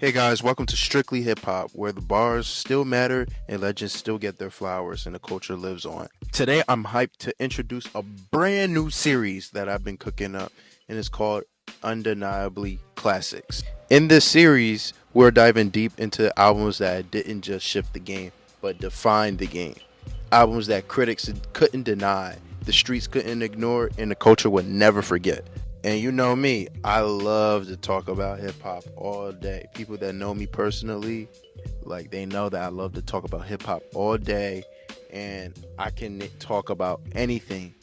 Hey guys, welcome to Strictly Hip Hop, where the bars still matter and legends still get their flowers and the culture lives on. Today I'm hyped to introduce a brand new series that I've been cooking up, and it's called Undeniably Classics. In this series, we're diving deep into albums that didn't just shift the game, but defined the game. Albums that critics couldn't deny, the streets couldn't ignore, and the culture would never forget. And you know me, I love to talk about hip hop all day. People that know me personally, like they know that I love to talk about hip hop all day, and I can talk about anything,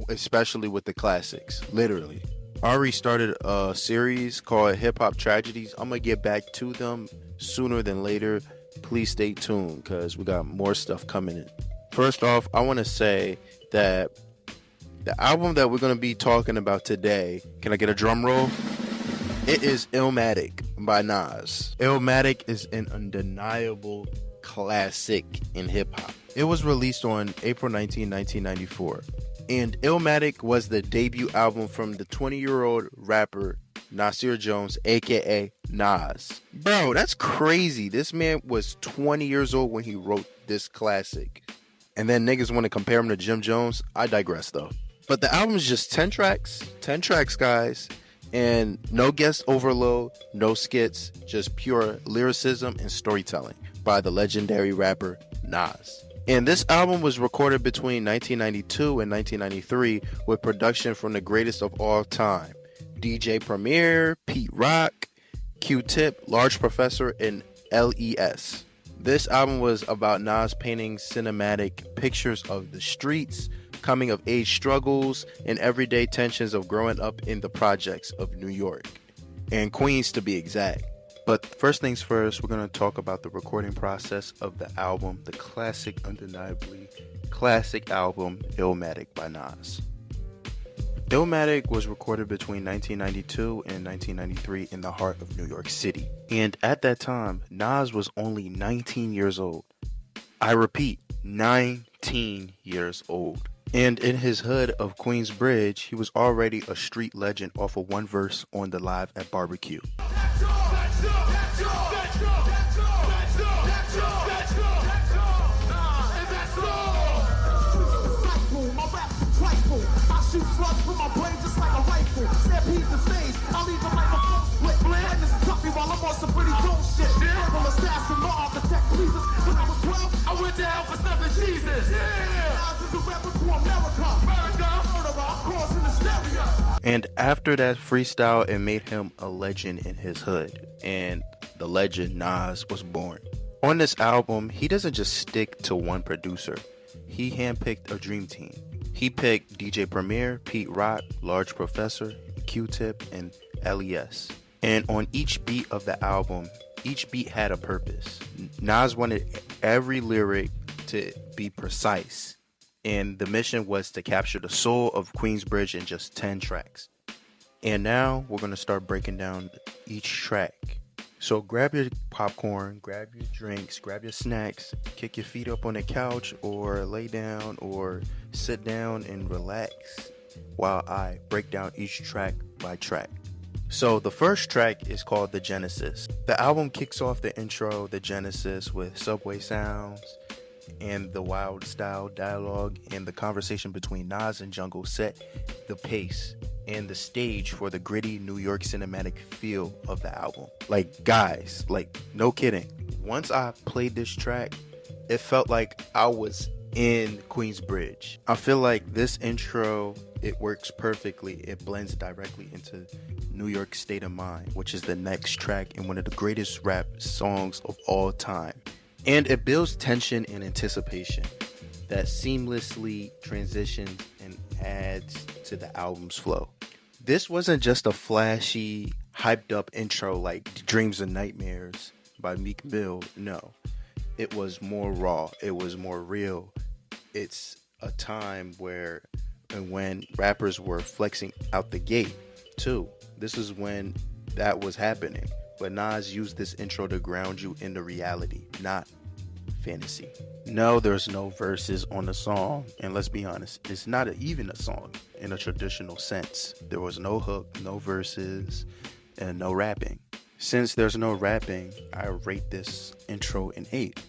especially with the classics, literally. I already started a series called Hip Hop Tragedies. I'm gonna get back to them sooner than later. Please stay tuned because we got more stuff coming in. First off, I want to say that the album that we're going to be talking about today, can I get a drum roll? It is Illmatic by Nas. Illmatic is an undeniable classic in hip hop. It was released on April 19, 1994. And Illmatic was the debut album from the 20-year-old rapper Nasir Jones, aka Nas. Bro, that's crazy. This man was 20 years old when he wrote this classic. And then niggas want to compare him to Jim Jones. I digress though. But the album is just 10 tracks, guys, and no guest overload, no skits, just pure lyricism and storytelling by the legendary rapper Nas. And this album was recorded between 1992 and 1993 with production from the greatest of all time, DJ Premier, Pete Rock, Q-Tip, Large Professor, and LES. This album was about Nas painting cinematic pictures of the streets, coming of age struggles, and everyday tensions of growing up in the projects of New York and Queens to be exact. But first things first, we're going to talk about the recording process of the album, the classic, undeniably classic album Illmatic by Nas. Illmatic was recorded between 1992 and 1993 in the heart of New York City. And at that time, Nas was only 19 years old. I repeat, 19 years old. And in his hood of Queensbridge, he was already a street legend off of one verse on the Live at Barbecue. And after that freestyle, it made him a legend in his hood, and the legend Nas was born. On this album, he doesn't just stick to one producer. He handpicked a dream team. He picked DJ Premier, Pete Rock, Large Professor, Q-Tip, and LES. And on each beat of the album, each beat had a purpose. Nas wanted every lyric to be precise, and the mission was to capture the soul of Queensbridge in just 10 tracks. And now we're going to start breaking down each track. So grab your popcorn, grab your drinks, grab your snacks, kick your feet up on the couch, or lay down or sit down and relax while I break down each track by track. So the first track is called The Genesis. The album kicks off the intro, The Genesis, with subway sounds and the wild style dialogue, and the conversation between Nas and Jungle set the pace and the stage for the gritty New York cinematic feel of the album. Like, guys, like, no kidding. Once I played this track, it felt like I was in Queensbridge. I feel like this intro, it works perfectly. It blends directly into New York State of Mind, which is the next track in one of the greatest rap songs of all time. And it builds tension and anticipation that seamlessly transitions and adds to the album's flow. This wasn't just a flashy, hyped up intro like Dreams and Nightmares by Meek Mill. No, it was more raw. It was more real. It's a time where and when rappers were flexing out the gate too. This is when that was happening. But Nas used this intro to ground you into reality, not fantasy. No, there's no verses on the song, and let's be honest, it's not even a song in a traditional sense. There was no hook, no verses, and no rapping. Since there's no rapping, I rate this intro an 8.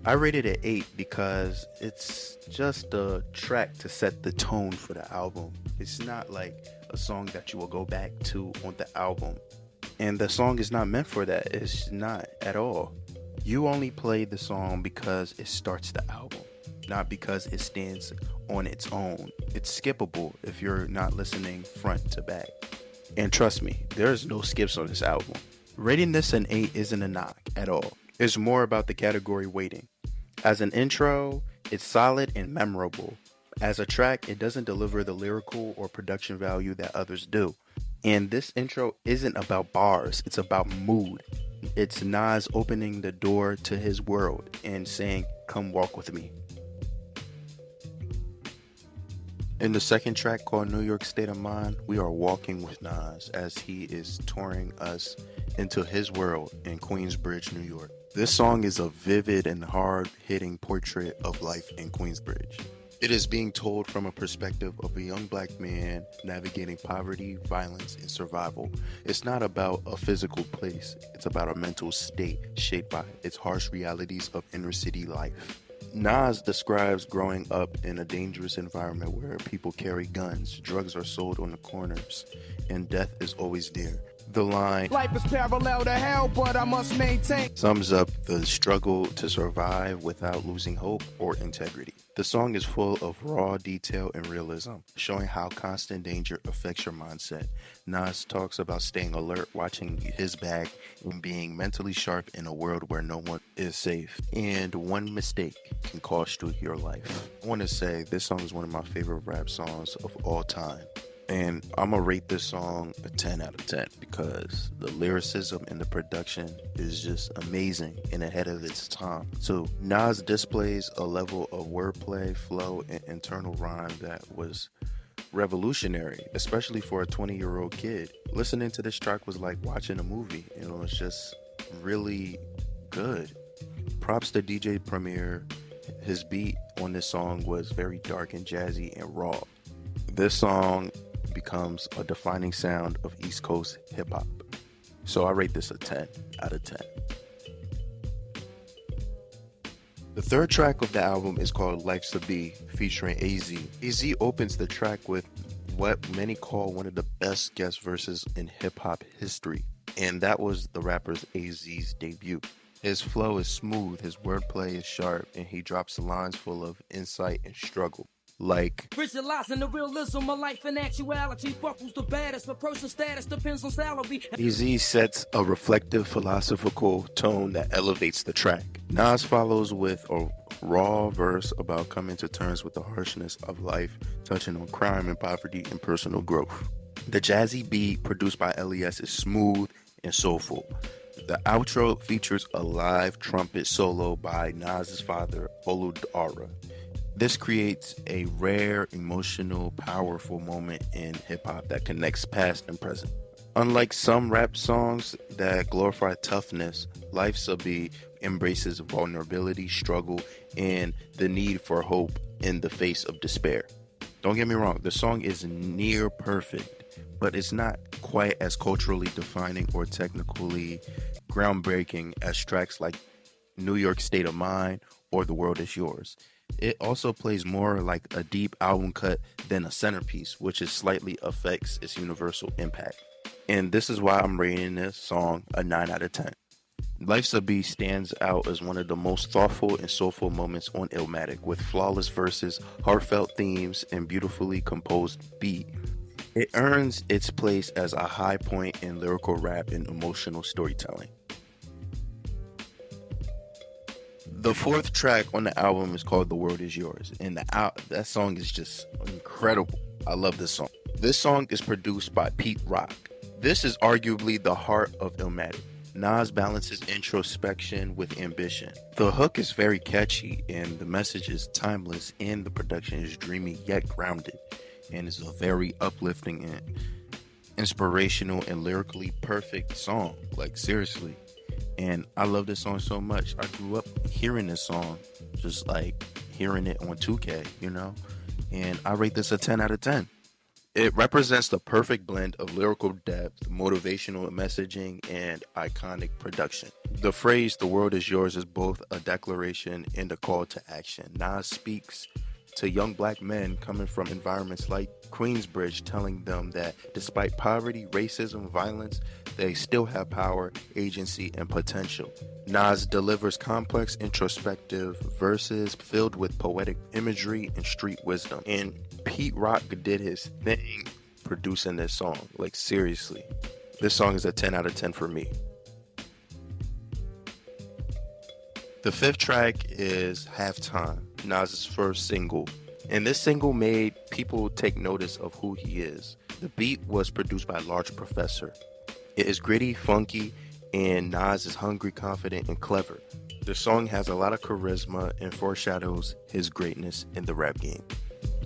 I rated it 8 because it's just a track to set the tone for the album. It's not like a song that you will go back to on the album. And the song is not meant for that. It's not at all. You only play the song because it starts the album, not because it stands on its own. It's skippable if you're not listening front to back. And trust me, there's no skips on this album. Rating this an 8 isn't a knock at all. It's more about the category weighting. As an intro, it's solid and memorable. As a track, it doesn't deliver the lyrical or production value that others do. And this intro isn't about bars, it's about mood. It's Nas opening the door to his world and saying, "Come walk with me." In the second track called New York State of Mind, we are walking with Nas as he is touring us into his world in Queensbridge, New York. This song is a vivid and hard-hitting portrait of life in Queensbridge. It is being told from a perspective of a young black man navigating poverty, violence, and survival. It's not about a physical place, it's about a mental state shaped by its harsh realities of inner city life. Nas describes growing up in a dangerous environment where people carry guns, drugs are sold on the corners, and death is always near. The line, "Life is parallel to hell, but I must maintain," sums up the struggle to survive without losing hope or integrity. The song is full of raw detail and realism, showing how constant danger affects your mindset. Nas talks about staying alert, watching his back, and being mentally sharp in a world where no one is safe. And one mistake can cost you your life. I want to say this song is one of my favorite rap songs of all time. And I'm going to rate this song a 10 out of 10 because the lyricism and the production is just amazing and ahead of its time. So Nas displays a level of wordplay, flow, and internal rhyme that was revolutionary, especially for a 20-year-old kid. Listening to this track was like watching a movie. It was just really good. Props to DJ Premier. His beat on this song was very dark and jazzy and raw. This song becomes a defining sound of East Coast hip hop. So I rate this a 10 out of 10. The third track of the album is called Life's a B, featuring AZ. AZ opens the track with what many call one of the best guest verses in hip hop history, and that was the rapper's AZ's debut. His flow is smooth, his wordplay is sharp, and he drops lines full of insight and struggle. Like, visualizing the realism of life and actuality. Fuck who's the baddest, but person status depends on salary. AZ sets a reflective, philosophical tone that elevates the track. Nas follows with a raw verse about coming to terms with the harshness of life, touching on crime and poverty and personal growth. The jazzy beat produced by LES is smooth and soulful. The outro features a live trumpet solo by Nas's father, Oludara. This creates a rare, emotional, powerful moment in hip-hop that connects past and present. Unlike some rap songs that glorify toughness, Life's a B embraces vulnerability, struggle, and the need for hope in the face of despair. Don't get me wrong, the song is near perfect, but it's not quite as culturally defining or technically groundbreaking as tracks like New York State of Mind or The World Is Yours. It also plays more like a deep album cut than a centerpiece, which slightly affects its universal impact. And this is why I'm rating this song a 9 out of 10. Life's a B stands out as one of the most thoughtful and soulful moments on Illmatic, with flawless verses, heartfelt themes, and beautifully composed beat. It earns its place as a high point in lyrical rap and emotional storytelling. The fourth track on the album is called The World Is Yours, and that song is just incredible. I love this song. This song is produced by Pete Rock. This is arguably the heart of Illmatic. Nas balances introspection with ambition. The hook is very catchy, and the message is timeless, and the production is dreamy yet grounded, and is a very uplifting and inspirational and lyrically perfect song. Like, seriously. And I love this song so much. I grew up hearing this song, just like hearing it on 2K, you know? And I rate this a 10 out of 10. It represents the perfect blend of lyrical depth, motivational messaging, and iconic production. The phrase, "the world is yours," is both a declaration and a call to action. Nas speaks to young black men coming from environments like Queensbridge, telling them that despite poverty, racism, violence, they still have power, agency, and potential. Nas delivers complex, introspective verses filled with poetic imagery and street wisdom. And Pete Rock did his thing producing this song. Like, seriously. This song is a 10 out of 10 for me. The fifth track is Halftime, Nas's first single. And this single made people take notice of who he is. The beat was produced by Large Professor. It is gritty, funky, and Nas is hungry, confident, and clever. The song has a lot of charisma and foreshadows his greatness in the rap game.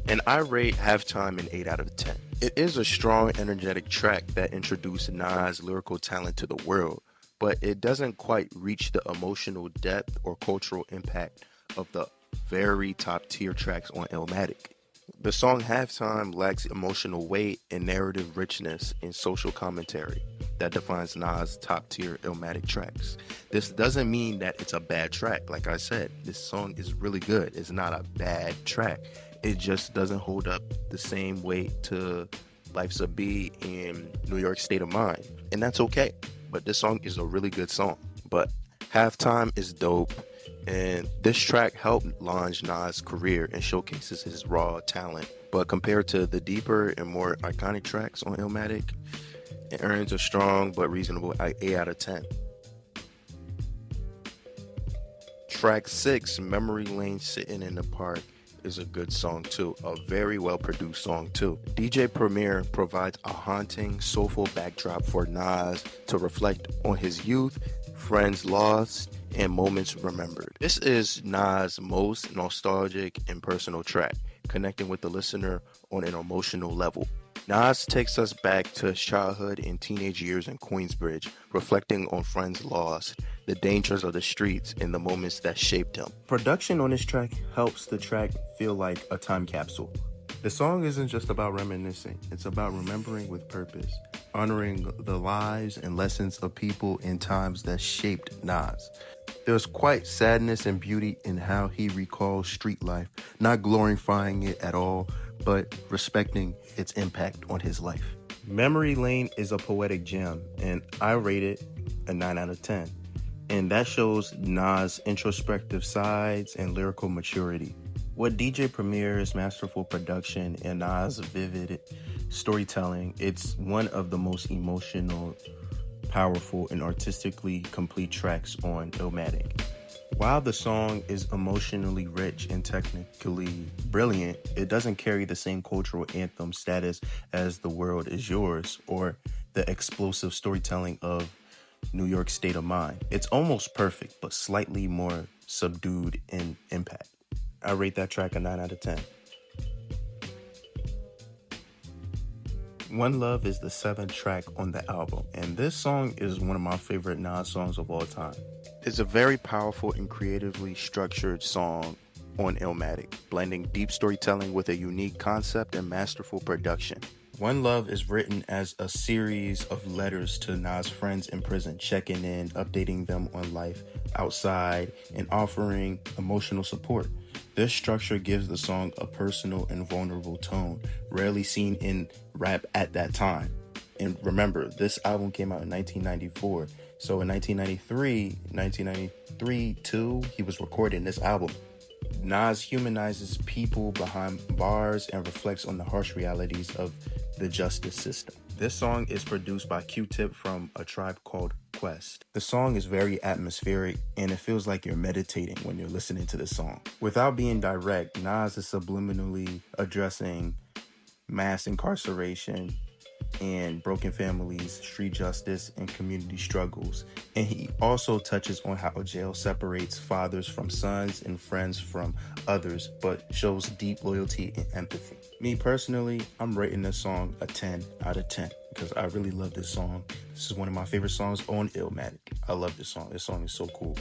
And I rate Halftime an 8 out of 10. It is a strong, energetic track that introduced Nas' lyrical talent to the world, but it doesn't quite reach the emotional depth or cultural impact of the very top tier tracks on Illmatic. The song Halftime lacks emotional weight and narrative richness and social commentary that defines Nas' top tier Illmatic tracks. This doesn't mean that it's a bad track. Like I said, this song is really good. It's not a bad track. It just doesn't hold up the same weight to Life's a B and New York State of Mind. And that's okay. But this song is a really good song. But Halftime is dope. And this track helped launch Nas' career and showcases his raw talent. But compared to the deeper and more iconic tracks on Illmatic, it earns a strong but reasonable 8 out of 10. Track 6, Memory Lane, Sitting in the Park, is a good song too, a very well produced song too. DJ Premier provides a haunting, soulful backdrop for Nas to reflect on his youth, friends lost, and moments remembered. This is Nas' most nostalgic and personal track, connecting with the listener on an emotional level. Nas takes us back to his childhood and teenage years in Queensbridge, reflecting on friends lost, the dangers of the streets, and the moments that shaped him. Production on this track helps the track feel like a time capsule. The song isn't just about reminiscing, it's about remembering with purpose, honoring the lives and lessons of people in times that shaped Nas. There's quite sadness and beauty in how he recalls street life, not glorifying it at all, but respecting its impact on his life. Memory Lane is a poetic gem, and I rate it a 9 out of 10. And that shows Nas' introspective sides and lyrical maturity. What DJ Premier's masterful production and Nas' vivid storytelling, it's one of the most emotional, powerful, and artistically complete tracks on Illmatic. While the song is emotionally rich and technically brilliant, it doesn't carry the same cultural anthem status as The World Is Yours or the explosive storytelling of New York State of Mind. It's almost perfect, but slightly more subdued in impact. I rate that track a 9 out of 10. One Love is the 7th track on the album, and this song is one of my favorite Nas songs of all time. It's a very powerful and creatively structured song on Illmatic, blending deep storytelling with a unique concept and masterful production. One Love is written as a series of letters to Nas' friends in prison, checking in, updating them on life outside, and offering emotional support. This structure gives the song a personal and vulnerable tone, rarely seen in rap at that time. And remember, this album came out in 1994. So in 1993 too, he was recording this album. Nas humanizes people behind bars and reflects on the harsh realities of the justice system. This song is produced by Q-Tip from A Tribe Called Quest. The song is very atmospheric and it feels like you're meditating when you're listening to the song. Without being direct, Nas is subliminally addressing mass incarceration and broken families, street justice, and community struggles. And he also touches on how jail separates fathers from sons and friends from others, but shows deep loyalty and empathy. Me personally, I'm rating this song a 10 out of 10 because I really love this song. This is one of my favorite songs on Illmatic. I love this song. This song is so cool.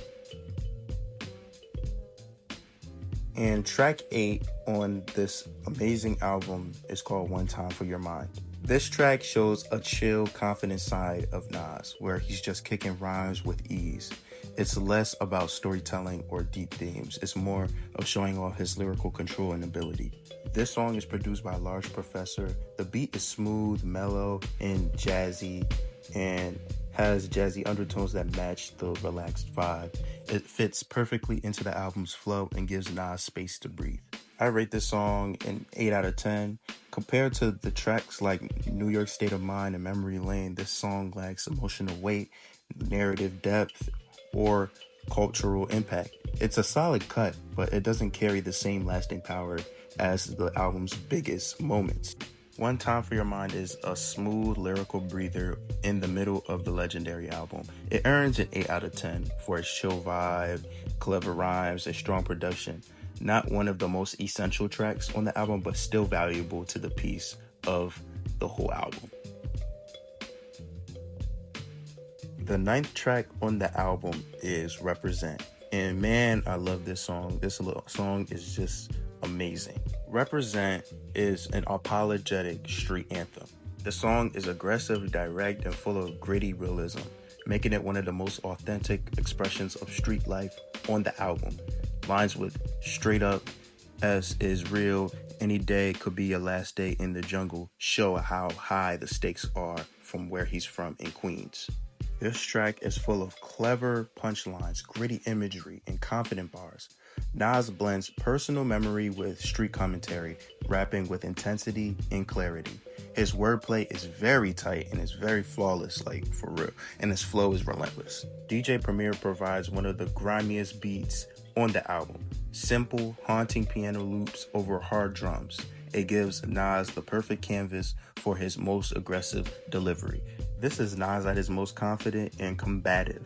And track 8 on this amazing album is called One Time for Your Mind. This track shows a chill, confident side of Nas, where he's just kicking rhymes with ease. It's less about storytelling or deep themes. It's more of showing off his lyrical control and ability. This song is produced by Large Professor. The beat is smooth, mellow, and jazzy, and has jazzy undertones that match the relaxed vibe. It fits perfectly into the album's flow and gives Nas space to breathe. I rate this song an 8 out of 10. Compared to the tracks like New York State of Mind and Memory Lane, this song lacks emotional weight, narrative depth, or cultural impact. It's a solid cut, but it doesn't carry the same lasting power as the album's biggest moments. One Time for Your Mind is a smooth lyrical breather in the middle of the legendary album. It earns an 8 out of 10 for its chill vibe, clever rhymes, and strong production. Not one of the most essential tracks on the album, but still valuable to the piece of the whole album. The 9th track on the album is Represent. And man, I love this song. This little song is just amazing. Represent is an apologetic street anthem. The song is aggressive, direct, and full of gritty realism, making it one of the most authentic expressions of street life on the album. Lines with straight up, as is real, any day could be your last day in the jungle show how high the stakes are from where he's from in Queens. This track is full of clever punchlines, gritty imagery, and confident bars. Nas blends personal memory with street commentary, rapping with intensity and clarity. His wordplay is very tight and is very flawless, like for real, and his flow is relentless. DJ Premier provides one of the grimiest beats on the album. Simple, haunting piano loops over hard drums. It gives Nas the perfect canvas for his most aggressive delivery. This is Nas at his most confident and combative.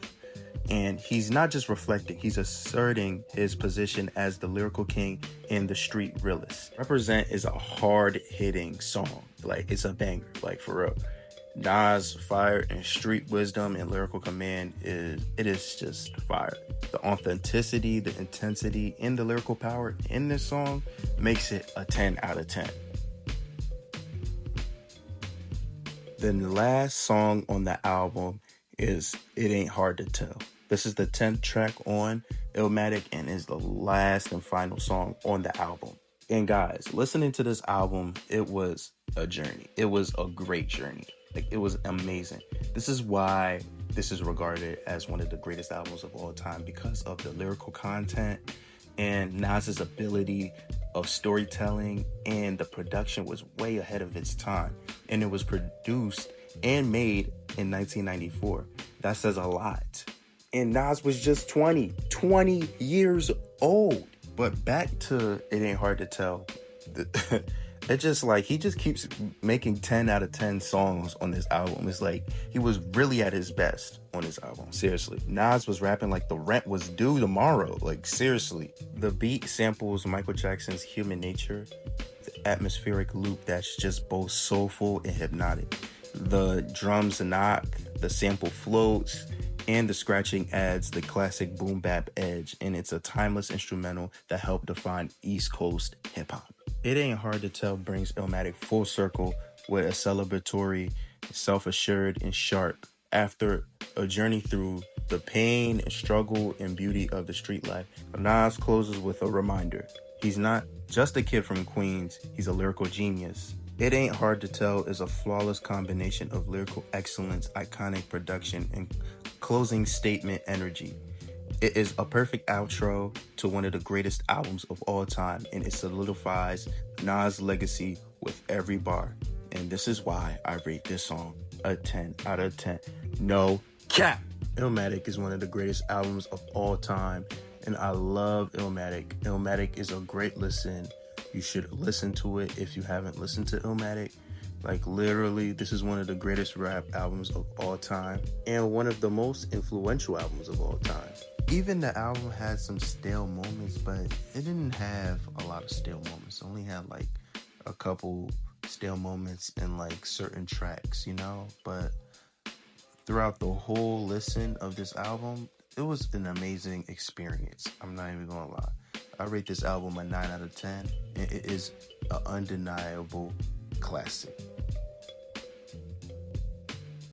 And he's not just reflecting, he's asserting his position as the lyrical king and the street realist. Represent is a hard-hitting song. Like, it's a banger, like for real. Nas' fire and street wisdom and lyrical command is just fire. The authenticity, the intensity, and the lyrical power in this song makes it a 10 out of 10. The last song on the album is It Ain't Hard to Tell. This is the 10th track on Illmatic and is the last and final song on the album. And guys, listening to this album, it was a journey. It was a great journey. Like, it was amazing. This is why this is regarded as one of the greatest albums of all time, because of the lyrical content and Nas's ability of storytelling, and the production was way ahead of its time. And it was produced and made in 1994. That says a lot. And Nas was just 20 years old. But back to It Ain't Hard to Tell. It's just like he just keeps making 10 out of 10 songs on this album. It's like he was really at his best on this album. Seriously. Nas was rapping like the rent was due tomorrow. Like, seriously. The beat samples Michael Jackson's Human Nature, the atmospheric loop that's just both soulful and hypnotic. The drums knock, the sample floats, and the scratching adds the classic boom bap edge, and it's a timeless instrumental that helped define East Coast hip hop. It Ain't Hard to Tell brings Illmatic full circle with a celebratory, self-assured, and sharp. After a journey through the pain and struggle and beauty of the street life, Nas closes with a reminder. He's not just a kid from Queens, he's a lyrical genius. It Ain't Hard to Tell is a flawless combination of lyrical excellence, iconic production, and closing statement energy. It is a perfect outro to one of the greatest albums of all time, and it solidifies Nas' legacy with every bar. And this is why I rate this song a 10 out of 10. No cap! Illmatic is one of the greatest albums of all time, and I love Illmatic. Illmatic is a great listen. You should listen to it if you haven't listened to Illmatic. Like, literally, this is one of the greatest rap albums of all time and one of the most influential albums of all time. Even the album had some stale moments, but it didn't have a lot of stale moments. It only had like a couple stale moments in like certain tracks, you know? But throughout the whole listen of this album, it was an amazing experience. I'm not even gonna lie. I rate this album a 9 out of 10. And it is an undeniable classic.